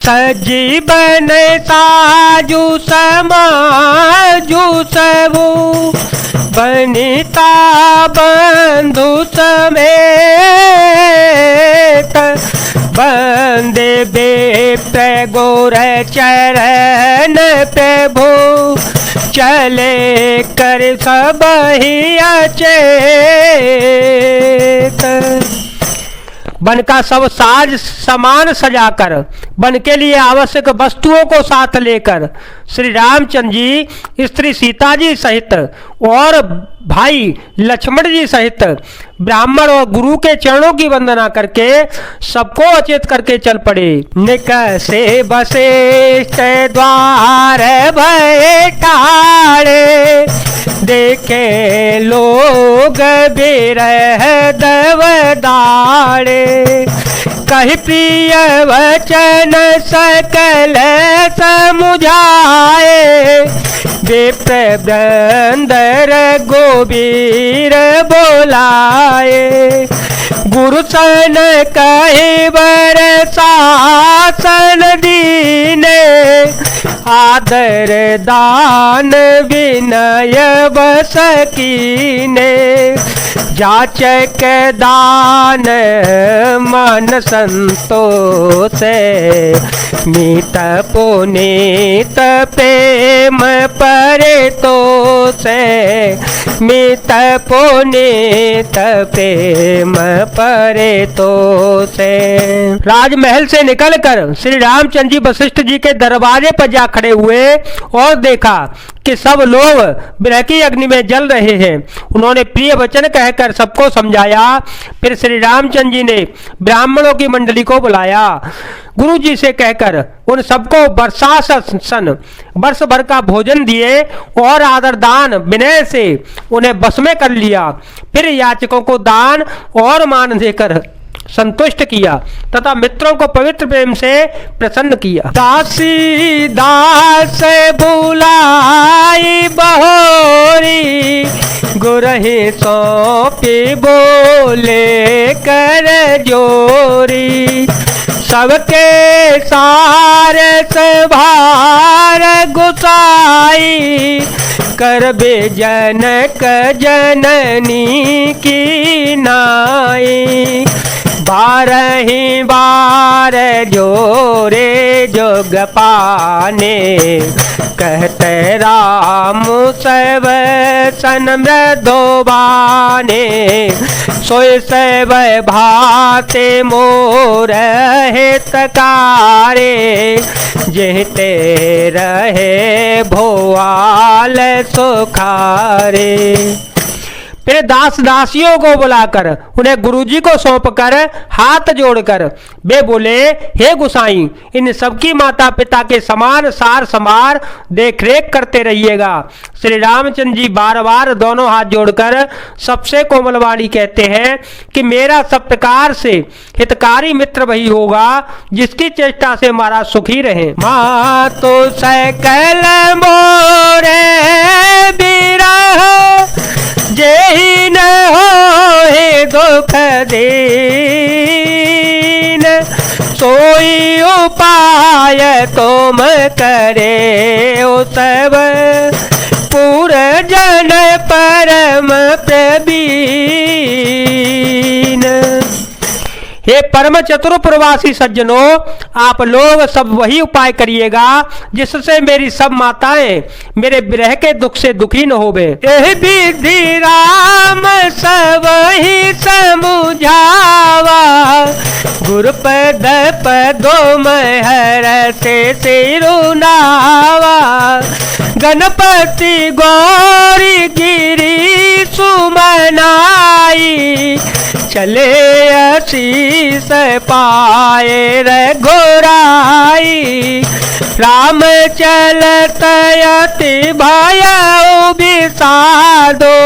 सजीवन साजू समाजू सबू बनिता बंधु समेत बंदे बेप्र गोर चरण प्रभु चले कर सब ही अचेत। वन का सब साज सामान सजाकर वन के लिए आवश्यक वस्तुओं को साथ लेकर श्री रामचंद्र जी स्त्री सीता जी सहित और भाई लक्ष्मण जी सहित ब्राह्मण और गुरु के चरणों की वंदना करके सबको अचेत करके चल पड़े। निकसे वशिष्ठ द्वार भय टाड़े देखे लोग बिरह दवदाड़े कहि प्रिय वचन सकल समुझाए विप्र वृंदर गोबीर बोलाए गुरु सन कहे वर शासन दीने आदर दान विनय बस कीने जाचक दान मन संतोष मीत पुनीत प्रेम परे तो से मीत पुनीत प्रेम परे तो से। राजमहल से निकलकर श्री रामचंद्र जी वशिष्ठ जी के दरवाजे पर जा खड़े हुए और देखा कि सब लोग विरह की अग्नि में जल रहे हैं। उन्होंने प्रिय वचन कहकर सबको समझाया। फिर श्री रामचंद्र जी ने ब्राह्मणों की मंडली को बुलाया। गुरु जी से कहकर उन सबको वर्षासन वर्ष भर का भोजन दिए और आदर दान विनय से उन्हें बस में कर लिया। फिर याचकों को दान और मान देकर संतुष्ट किया तथा मित्रों को पवित्र प्रेम से प्रसन्न किया। दासी दास बुलाई बहोरी गुरहि सौंपी बोले कर जोरी सबके सार भार गुसाई कर जनक जननी की नाई बारही बार जोरे जोग पाने कहते राम सब सन मृदोबाने सोय सब भाते मोर हितकारे जेते रहे भोआल सुखारे। फिर दास दासियों को बुलाकर उन्हें गुरुजी को सौंपकर हाथ जोड़कर वे बोले, हे गुसाई, इन सबकी माता पिता के समान सार समार देख रेख करते रहिएगा। श्री रामचंद्र जी बार बार दोनों हाथ जोड़कर सबसे कोमलवाणी कहते हैं कि मेरा सब प्रकार से हितकारी मित्र वही होगा जिसकी चेष्टा से हमारा सुखी रहे। माँ तो सकल मोरे बिरह जेहि न होए दुख दीन सोई उपाय तुम करे ओ सब पूर जन परम प्रवीण। हे परम चतुर प्रवासी सज्जनों, आप लोग सब वही उपाय करिएगा जिससे मेरी सब माताएं मेरे विरह के दुख से दुखी न होवे। यह विधि राम सब ही समुझावा गुरुपद पदो महर से सिरुनावा गणपति गौरी गिरी सुमनाई चले आशीष पाए रघुराई राम चलत अति भयउ बिसादो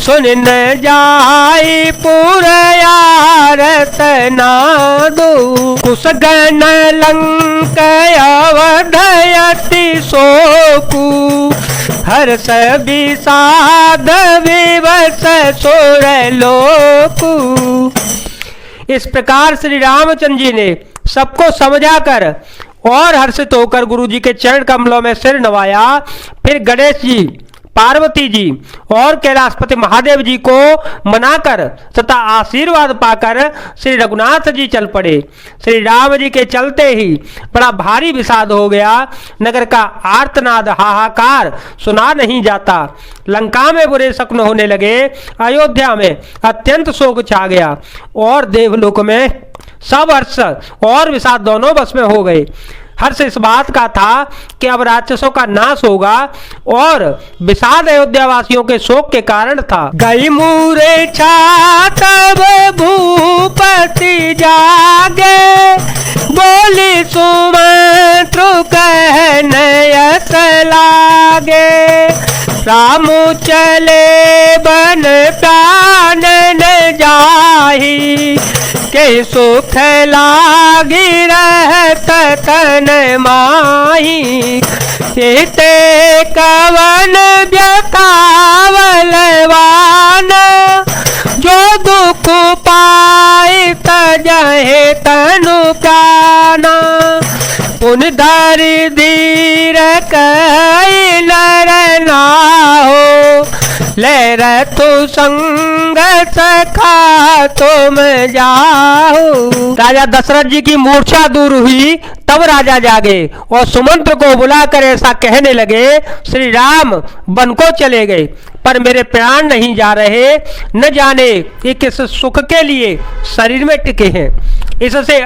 सुन न जाई पुरयारत नादो कुसगन लंक अवधयति शोकु हर्ष विषाद विवश सुर लोकु। इस प्रकार श्री रामचंद्र जी ने सबको समझा कर और हर्षित होकर गुरु जी के चरण कमलों में सिर नवाया। फिर गणेश जी, पार्वती जी और कैलाशपति महादेव जी को मनाकर तथा आशीर्वाद पाकर श्री रघुनाथ जी चल पड़े। श्री राम जी के चलते ही बड़ा भारी विषाद हो गया। नगर का आर्तनाद, हाहाकार सुना नहीं जाता। लंका में बुरे शकुन होने लगे, अयोध्या में अत्यंत शोक छा गया और देवलोक में सब हर्ष और विषाद दोनों बस में हो गए। हर्ष इस बात का था कि अब राक्षसों का नाश होगा और विषाद अयोध्या वासियों के शोक के कारण था। गई मूर्छा तब भूपति जागे, बोली सुमंत्रु कहने यस लागे। राम चले बन प्राण न जाहि, के सुख लागी रहत तन माही। ते कवन व्यथावल वान, जो दुख पाई तजहे तनु प्राणा। पुन धरि धीर कई नर नाहो, ले रतु संग सखा तुम जाओ। राजा दशरथ जी की मूर्छा दूर हुई तब राजा जागे और सुमंत्र को बुलाकर ऐसा कहने लगे, श्री राम वन को चले गए पर मेरे प्राण नहीं जा रहे, न जाने ये किस सुख के लिए शरीर में टिके हैं। इससे